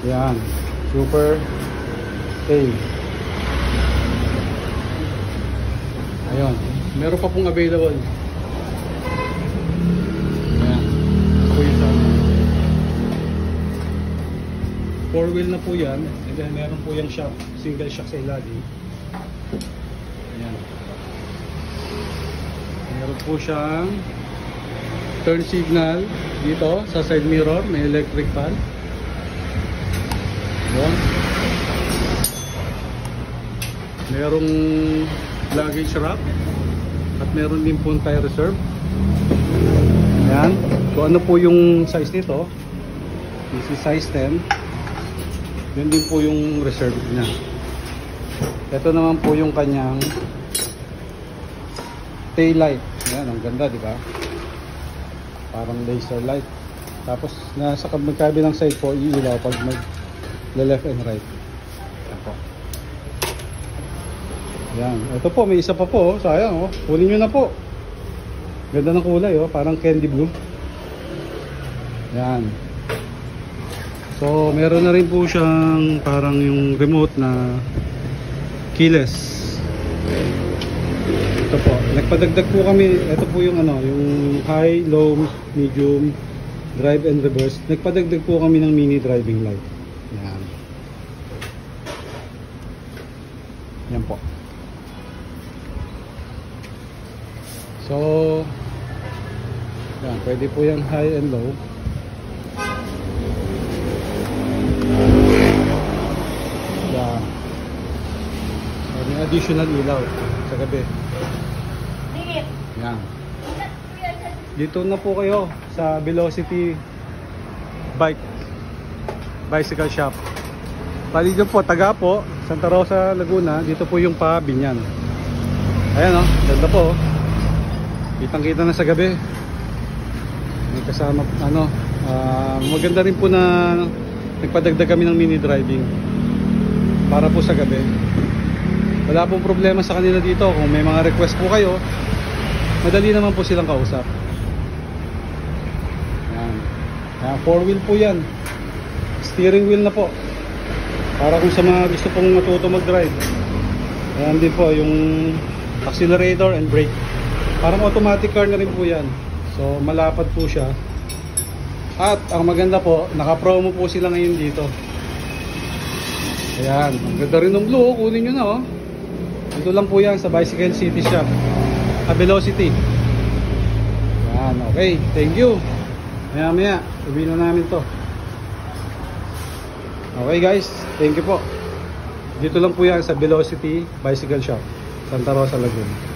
Yan, Super A. Ayun, meron pa pong available. Ayan, ito yung sa 4-wheel na po yan. And then meron po yung shock, single shock sa ilalim. Ayan. Meron po siyang turn signal dito sa side mirror, may electric fan. Ayan. Merong luggage rack at meron din po tire reserve. Ayan. So ano po yung size nito? This is size 10. Yun din po yung reserve niya. Ito naman po yung kanyang tail light. Ayan, ang ganda, di ba? Parang laser light. Tapos nasa magkabilang side po iilaw pag mag-left and right. Ayan po. Ayan. Ito po, may isa pa po. Sayang, oh. Kunin nyo na po. Ganda ng kulay, oh. Parang candy blue. Ayan. So, meron na rin po siyang parang yung remote na keyless. Ito po. Nagpadagdag po kami. Ito po yung ano, yung high, low, medium, drive and reverse. Nagpadagdag po kami ng mini driving light. Ayan. Yan po. So, yan, pwede po yung high and low. Yan. So, may additional ilaw sa gabi. Yan. Dito na po kayo sa Velocity Bicycle Shop. Bali dyan po, taga po, Santa Rosa, Laguna. Dito po yung Binyan. Ayan, oh, ganda po. Kitang-kita na sa gabi. May kasama, ano, maganda rin po na nagpadagdag kami ng mini driving para po sa gabi. Wala pong problema sa kanila dito. Kung may mga request po kayo, madali naman po silang kausap. Yan. 4-wheel po yan. Steering wheel na po. Para kung sa mga gusto pong matuto mag-drive. Ayan din po yung accelerator and brake. Parang automatic car na rin po yan. So malapad po siya. At ang maganda po, naka-promo po sila ngayon dito. Ayan, ang ganda rin ng blue. Kunin nyo na, oh. Ito lang po yan sa Bicycle City Shop, Velocity. Ayan, okay, thank you. Maya maya, sabihin na namin to. Okay guys, thank you po. Dito lang po yan sa Velocity Bicycle Shop, Santa Rosa, Laguna.